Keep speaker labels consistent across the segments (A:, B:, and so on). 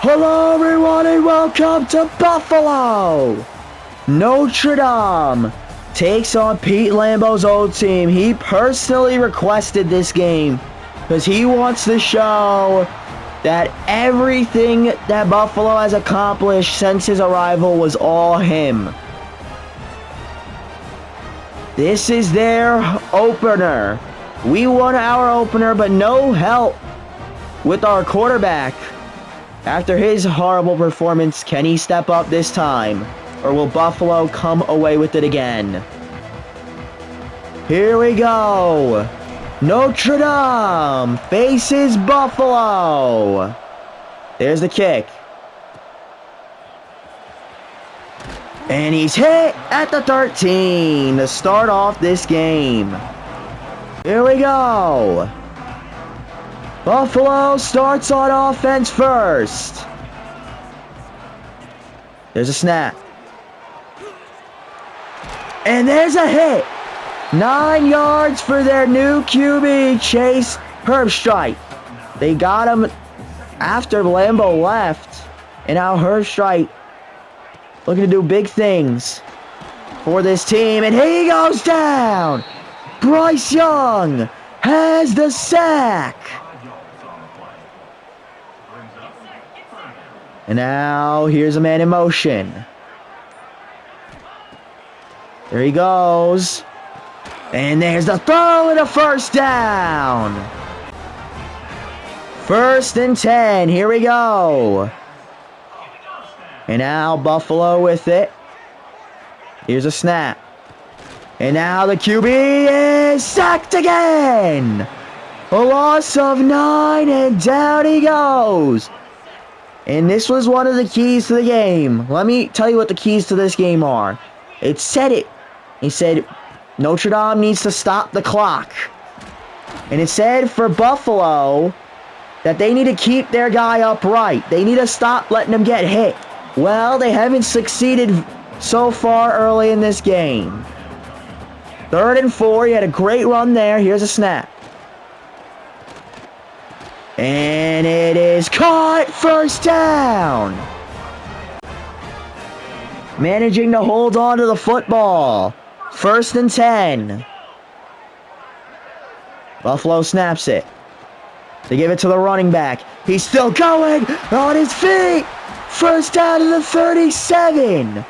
A: Hello everyone and welcome to Buffalo! Notre Dame takes on Pete Lambeau's old team. He personally requested this game because he wants to show that everything that Buffalo has accomplished since his arrival was all him. This is their opener. We won our opener, but no help with our quarterback. After his horrible performance, can he step up this time? Or will Buffalo come away with it again? Here we go. Notre Dame faces Buffalo. There's the kick. And he's hit at the 13 to start off this game. Here we go. Buffalo starts on offense first. There's a snap. And there's a hit. 9 yards for their new QB, Chase Herbstreit. They got him after Lambeau left. And now Herbstreit looking to do big things for this team. And he goes down. Bryce Young has the sack. And now, here's a man in motion. There he goes. And there's the throw and a first down. 1st and 10. Here we go. And now, Buffalo with it. Here's a snap. And now the QB is sacked again. A loss of 9, and down he goes. And this was one of the keys to the game. Let me tell you what the keys to this game are. It said it. He said Notre Dame needs to stop the clock. And it said for Buffalo that they need to keep their guy upright. They need to stop letting him get hit. Well, they haven't succeeded so far early in this game. 3rd and 4. He had a great run there. Here's a snap. And it is caught. First down. Managing to hold on to the football. 1st and 10. Buffalo snaps it. They give it to the running back. He's still going on his feet. First down to the 37.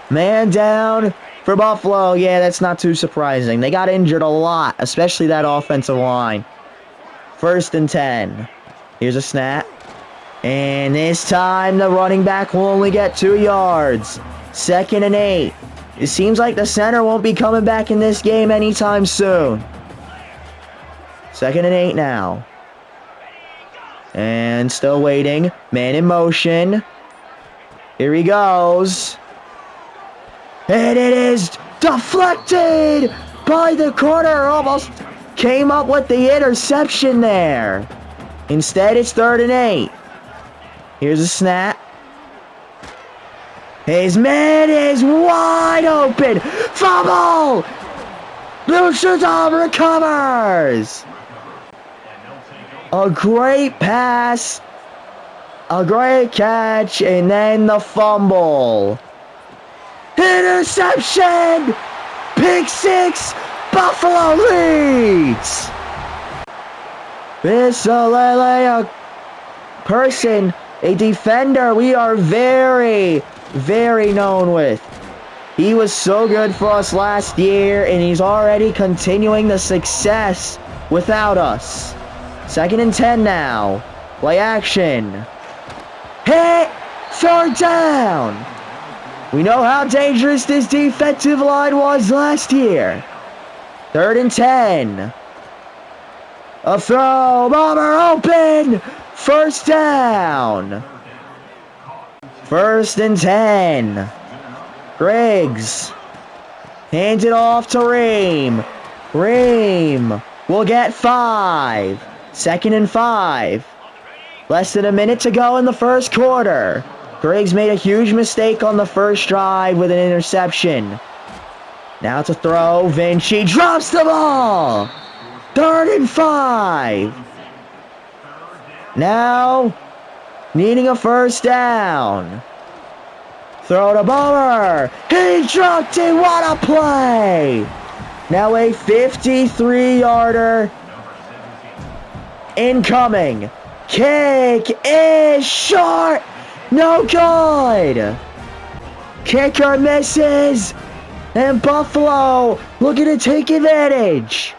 A: Man down for Buffalo. Yeah, that's not too surprising. They got injured a lot, especially that offensive line. 1st and 10. Here's a snap. And this time the running back will only get 2 yards. 2nd and 8. It seems like the center won't be coming back in this game anytime soon. 2nd and 8 now. And still waiting. Man in motion. Here he goes. And it is deflected by the corner. Almost came up with the interception there. Instead, it's 3rd and 8. Here's a snap. His man is wide open. Fumble! Notre Dame recovers. A great pass. A great catch. And then the fumble. Interception! Pick 6. Buffalo leads. Bisalele, a person, a defender we are very, very known with. He was so good for us last year, and he's already continuing the success without us. 2nd and 10 now. Play action. Hit! 3rd down! We know how dangerous this defensive line was last year. 3rd and 10. A throw, bomber open, 1st down. 1st and 10. Griggs hands it off to Ream. Ream will get 5. 2nd and 5. Less than a minute to go in the 1st quarter. Griggs made a huge mistake on the 1st drive with an interception. Now to throw. Vinci drops the ball. 3rd and 5. Now needing a first down. Throw to Bowler. He dropped it. What a play. Now a 53-yarder incoming. Kick is short. No good. Kicker misses. And Buffalo looking to take advantage.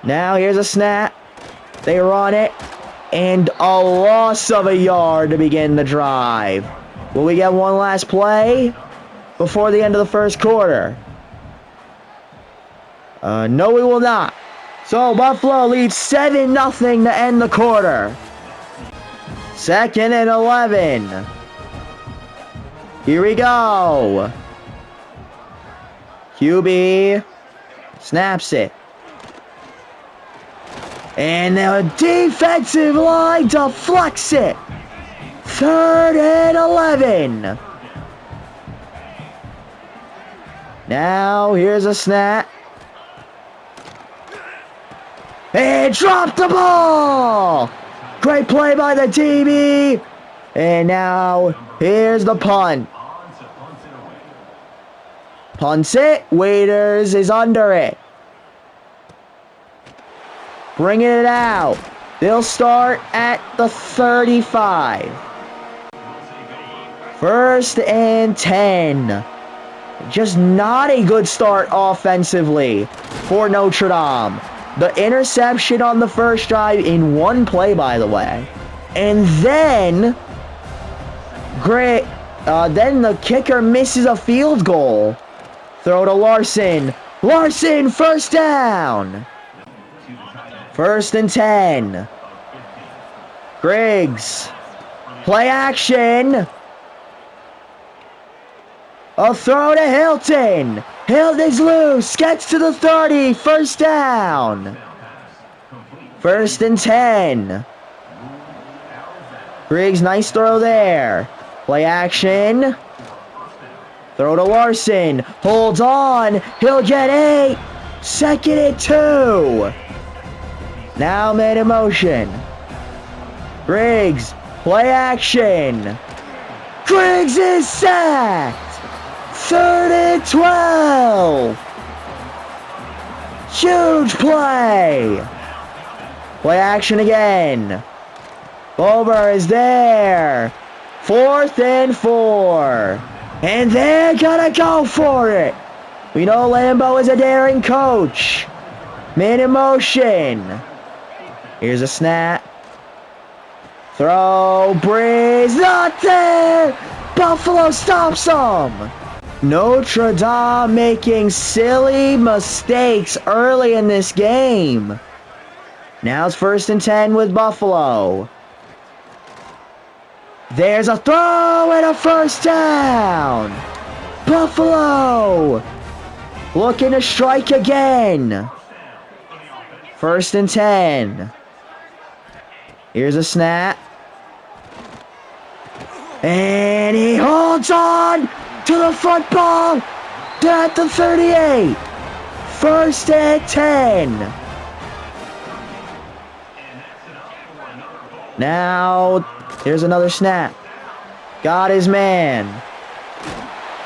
A: Now here's a snap. They run it. And a loss of a yard to begin the drive. Will we get one last play before the end of the first quarter? No, we will not. So Buffalo leads 7-0 to end the quarter. 2nd and 11. Here we go. QB snaps it. And the defensive line deflects it. 3rd and 11. Now here's a snap. And dropped the ball. Great play by the DB. And now here's the punt. Punts it. Waiters is under it. Bringing it out. They'll start at the 35. 1st and 10. Just not a good start offensively for Notre Dame. The interception on the first drive in one play, by the way. And then then the kicker misses a field goal. Throw to Larson. Larson, first down. 1st and 10. Griggs. Play action. A throw to Hilton. Hilton's loose. Gets to the 30. First down. 1st and 10. Griggs, nice throw there. Play action. Throw to Larson. Holds on. He'll get 8. 2nd and 2. Now man in motion. Griggs, play action. Griggs is sacked. 3rd and 12. Huge play. Play action again. Bober is there. 4th and 4. And they're gonna go for it. We know Lambeau is a daring coach. Man in motion. Here's a snap. Throw. Breeze. Not there. Buffalo stops them. Notre Dame making silly mistakes early in this game. Now it's 1st and 10 with Buffalo. There's a throw and a first down. Buffalo looking to strike again. 1st and 10. Here's a snap. And he holds on to the football. They're at the 38. 1st and 10. Now, here's another snap. Got his man.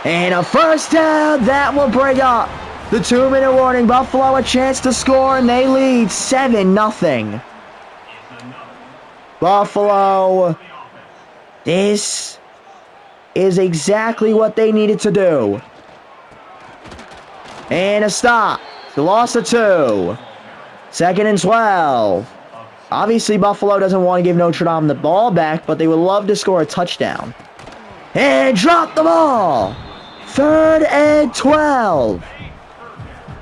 A: And a first down. That will bring up the 2-minute warning. Buffalo a chance to score, and they lead 7-0. Buffalo, this is exactly what they needed to do. And a stop. The loss of 2. 2nd and 12. Obviously, Buffalo doesn't want to give Notre Dame the ball back, but they would love to score a touchdown. And drop the ball. 3rd and 12.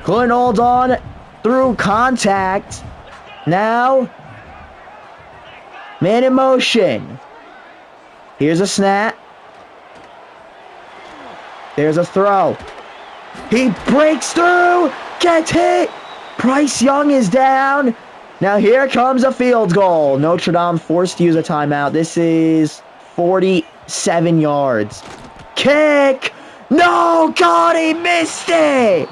A: Couldn't hold on through contact. Now, man in motion. Here's a snap. There's a throw. He breaks through. Gets hit. Bryce Young is down. Now here comes a field goal. Notre Dame forced to use a timeout. This is 47 yards. Kick. No, God, he missed it.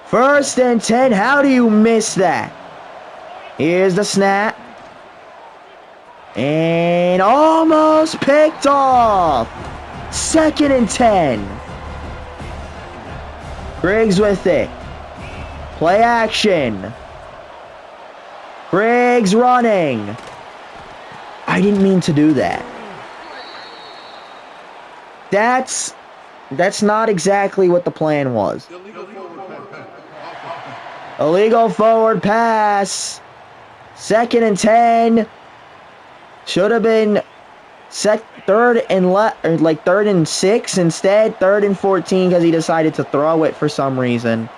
A: 1st and 10. How do you miss that? Here's the snap. And almost picked off. 2nd and 10. Griggs with it. Play action. Griggs running. I didn't mean to do that. That's not exactly what the plan was. Illegal forward pass. 2nd and 10. Should have been third and 6 instead. 3rd and 14 because he decided to throw it for some reason.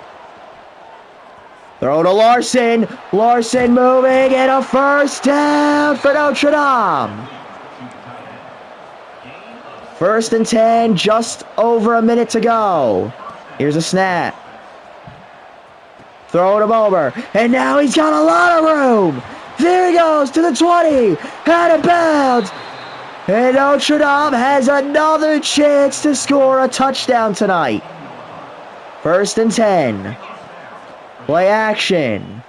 A: Throw to Larson. Larson moving and a first down for Notre Dame. 1st and 10, just over a minute to go. Here's a snap. Throw to Bober. And now he's got a lot of room. There he goes to the 20. Out of bounds. And Notre Dame has another chance to score a touchdown tonight. 1st and 10. Play action.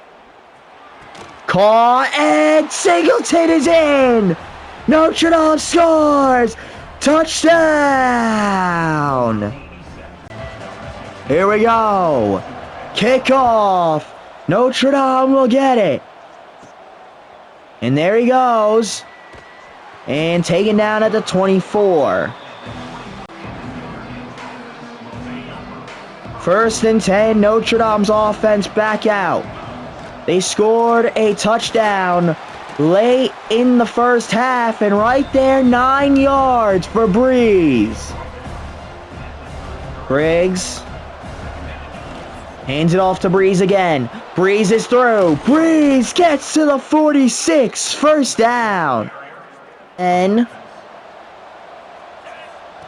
A: Caught and Singleton is in. Notre Dame scores. Touchdown. Here we go. Kickoff. Notre Dame will get it. And there he goes. And taken down at the 24. 1st and 10, Notre Dame's offense back out. They scored a touchdown late in the first half, and right there, 9 yards for Breeze. Griggs hands it off to Breeze again. Breeze is through. Breeze gets to the 46, 1st down. And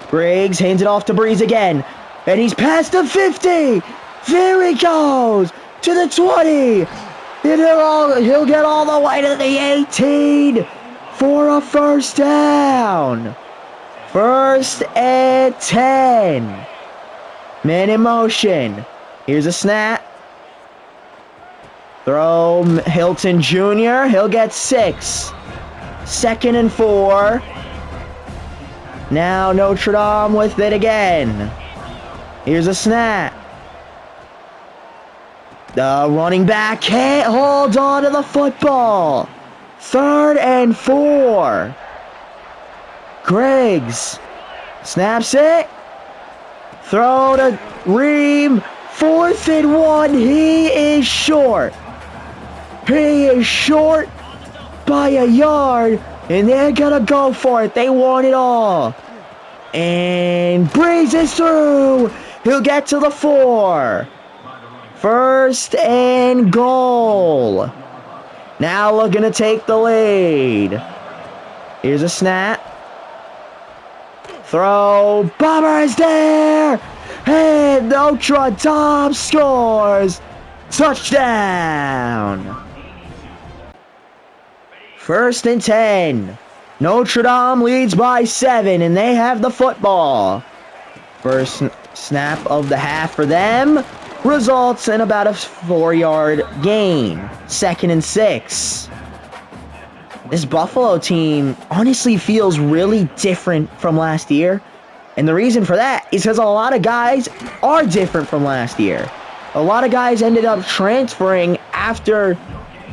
A: Griggs hands it off to Breeze again. And he's past the 50. There he goes to the 20. And he'll get all the way to the 18 for a 1st down. 1st and 10. Man in motion. Here's a snap. Throw Hilton Jr. He'll get 6. 2nd and 4. Now Notre Dame with it again. Here's a snap. The running back can't hold on to the football. 3rd and 4. Griggs snaps it. Throw to Ream. 4th and 1. He is short. He is short by a yard. And they're going to go for it. They want it all. And Breeze is through. He'll get to the 4. 1st and goal. Now looking to take the lead. Here's a snap. Throw. Bomber is there. And Notre Dame scores. Touchdown. 1st and 10. Notre Dame leads by 7, and they have the football. First snap of the half for them results in about a 4-yard gain. 2nd and 6. This Buffalo team honestly feels really different from last year. And the reason for that is because a lot of guys are different from last year. A lot of guys ended up transferring after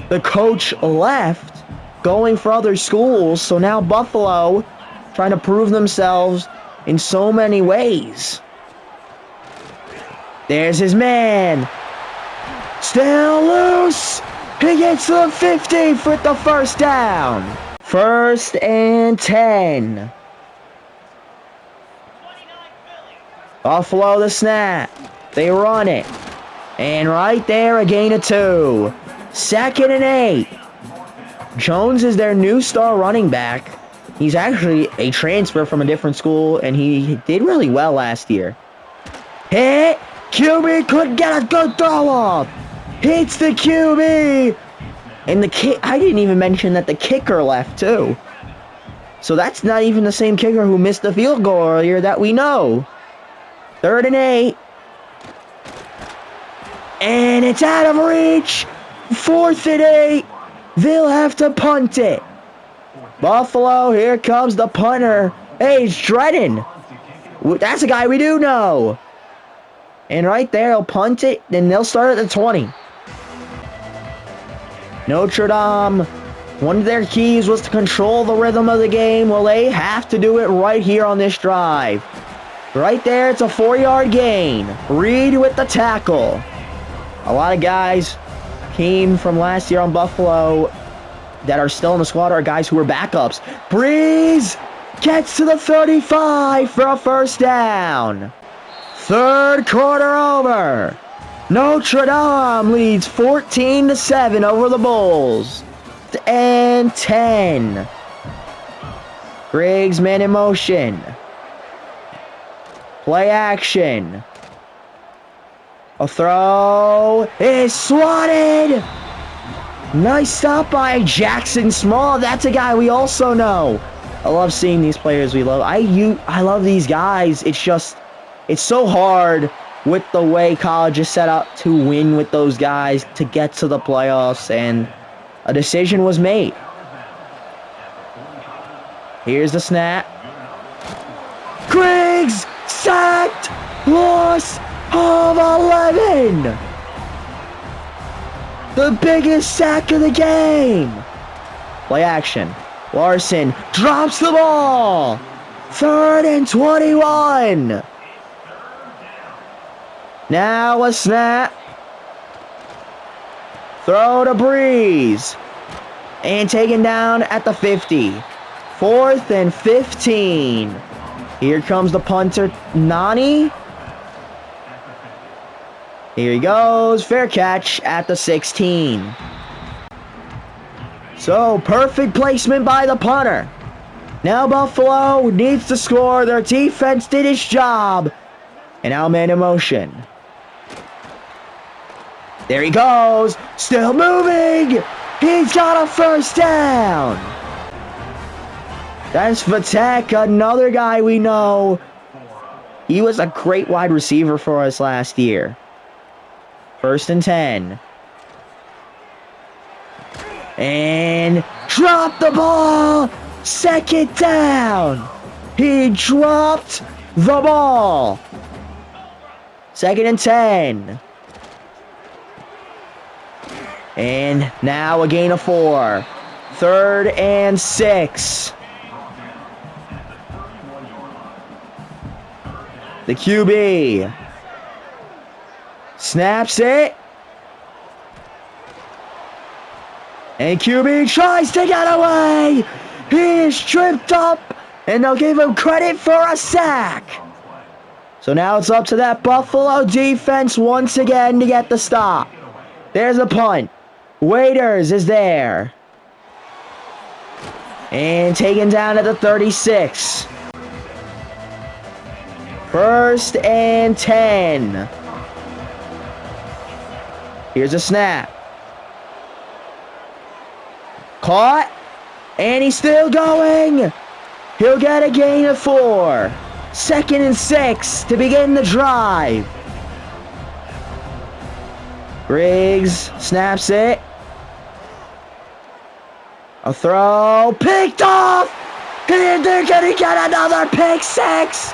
A: the coach left, going for other schools. So now Buffalo trying to prove themselves in so many ways. There's his man. Still loose. He gets to the 50 for the 1st down. 1st and 10. Buffalo the snap. They run it. And right there, a gain of 2. 2nd and 8. Jones is their new star running back. He's actually a transfer from a different school, and he did really well last year. Hit! QB couldn't get a good throw off. Hits the QB. And the kick, I didn't even mention that the kicker left too. So that's not even the same kicker who missed the field goal earlier that we know. 3rd and 8. And it's out of reach. 4th and 8. They'll have to punt it. Buffalo, here comes the punter. Hey, it's Dredden. That's a guy we do know. And right there, he'll punt it, then they'll start at the 20. Notre Dame, one of their keys was to control the rhythm of the game. Well, they have to do it right here on this drive. Right there, it's a 4-yard gain. Reed with the tackle. A lot of guys came from last year on Buffalo that are still in the squad are guys who were backups. Breeze gets to the 35 for a first down. Third quarter over. Notre Dame leads 14-7 over the Bulls. And 10. Griggs man in motion. Play action. A throw is swatted. Nice stop by Jackson Small. That's a guy we also know. I love seeing these players we love. I love these guys. It's so hard with the way college is set up to win with those guys, to get to the playoffs, and a decision was made. Here's the snap. Griggs sacked. Loss of 11. The biggest sack of the game. Play action. Larson drops the ball. 3rd and 21. Now a snap. Throw to Breeze. And taken down at the 50. 4th and 15. Here comes the punter, Nani. Here he goes. Fair catch at the 16. So, perfect placement by the punter. Now Buffalo needs to score. Their defense did its job. And now man in motion. There he goes. Still moving. He's got a first down. That's Vitek, another guy we know. He was a great wide receiver for us last year. 1st and 10. And drop the ball. 2nd down. He dropped the ball. 2nd and 10. And now a gain of 4. 3rd and 6. The QB snaps it. And QB tries to get away. He is tripped up, and they'll give him credit for a sack. So now it's up to that Buffalo defense once again to get the stop. There's a punt. Waiters is there. And taken down at the 36. 1st and 10. Here's a snap. Caught. And he's still going. He'll get a gain of 4. 2nd and 6 to begin the drive. Griggs snaps it. A throw. Picked off. And they're going to get another pick 6.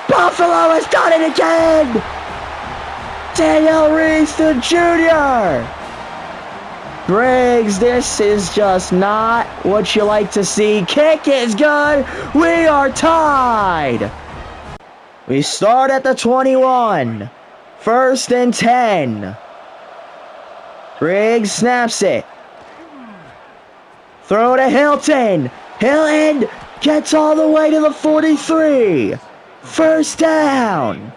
A: Buffalo has done it again! Daniel Reese the Jr. Griggs, this is just not what you like to see. Kick is good. We are tied. We start at the 21. 1st and 10. Griggs snaps it. Throw to Hilton. Hilton gets all the way to the 43. 1st down.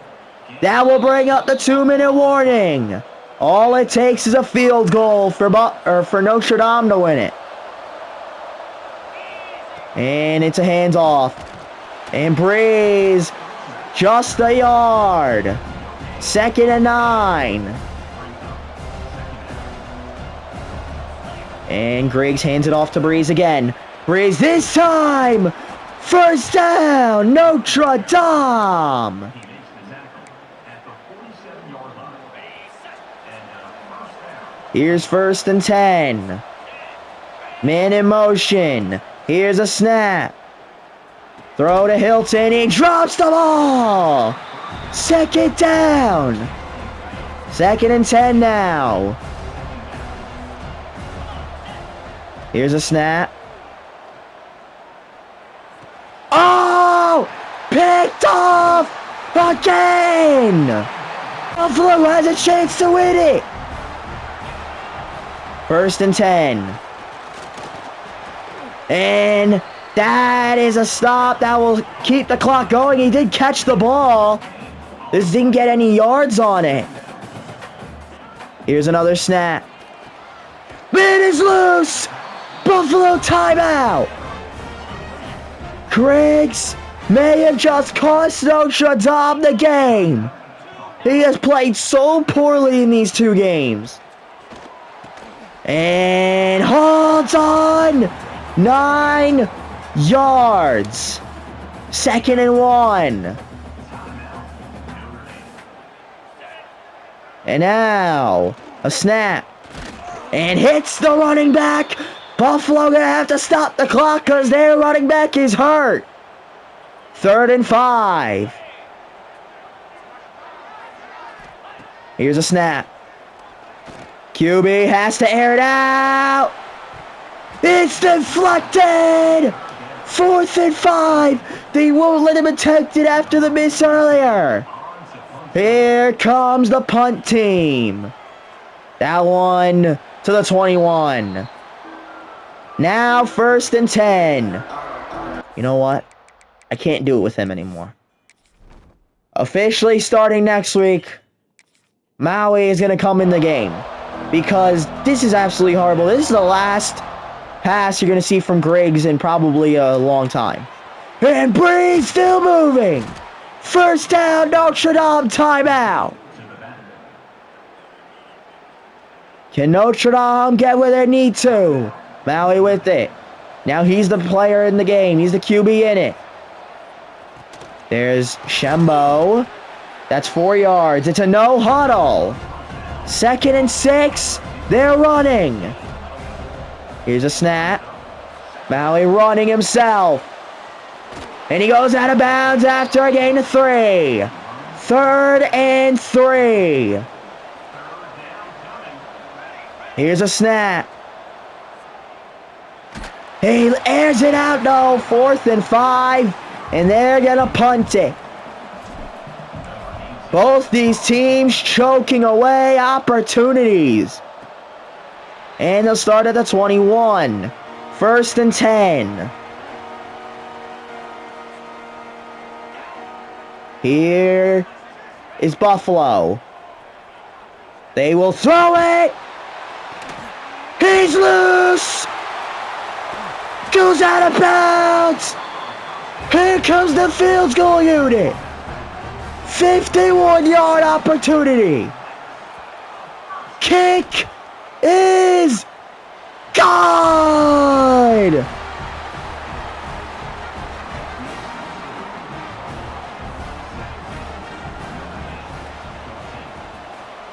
A: That will bring up the 2-minute warning. All it takes is a field goal for Notre Dame to win it. And it's a hands-off. And Breeze, just a yard. 2nd and 9. And Griggs hands it off to Breeze again. Breeze this time. 1st down, Notre Dame. Here's 1st and 10. Man in motion. Here's a snap. Throw to Hilton. He drops the ball. Second down. 2nd and 10 now. Here's a snap. Oh! Picked off again! Buffalo has a chance to win it. 1st and 10. And that is a stop that will keep the clock going. He did catch the ball. This didn't get any yards on it. Here's another snap. Man is loose! Buffalo timeout! Griggs may have just cost Notre Dame the game. He has played so poorly in these 2 games. And holds on! 9 yards. 2nd and 1. And now, a snap. And hits the running back. Buffalo gonna have to stop the clock because their running back is hurt. 3rd and 5. Here's a snap. QB has to air it out. It's deflected. 4th and 5. They won't let him attempt it after the miss earlier. Here comes the punt team. That one to the 21. Now 1st and 10. You know what? I can't do it with him anymore. Officially starting next week, Maui is going to come in the game. Because this is absolutely horrible. This is the last pass you're going to see from Griggs in probably a long time. And Breeze still moving. 1st down, Notre Dame timeout. Can Notre Dame get where they need to? Maui with it. Now he's the player in the game. He's the QB in it. There's Shembo. That's 4 yards. It's a no huddle. 2nd and 6. They're running. Here's a snap. Maui running himself. And he goes out of bounds after a gain of 3. 3rd and 3. Here's a snap. He airs it out, no. 4th and 5. And they're going to punt it. Both these teams choking away opportunities. And they'll start at the 21. 1st and 10. Here is Buffalo. They will throw it. He's loose. Goes out of bounds. Here comes the field goal unit. 51-yard opportunity. Kick is good.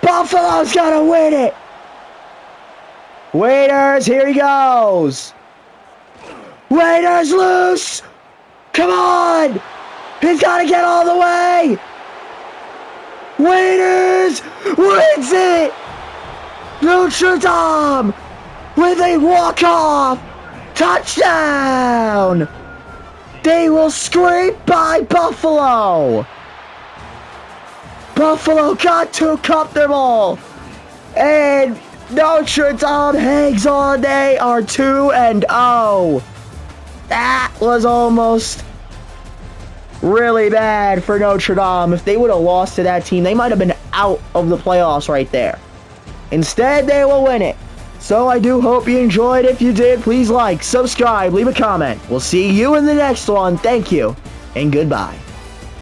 A: Buffalo's gonna win it. Waiters, here he goes. Waiters loose. Come on. He's got to get all the way. Waiters wins it. Notre Dame with a walk-off touchdown. They will scrape by Buffalo. Buffalo got too comfortable. And Notre Dame hangs on. They are 2-0. That was almost really bad for Notre Dame. If they would have lost to that team, they might have been out of the playoffs right there. Instead, they will win it. So I do hope you enjoyed. If you did, please like, subscribe, leave a comment. We'll see you in the next one. Thank you, and goodbye.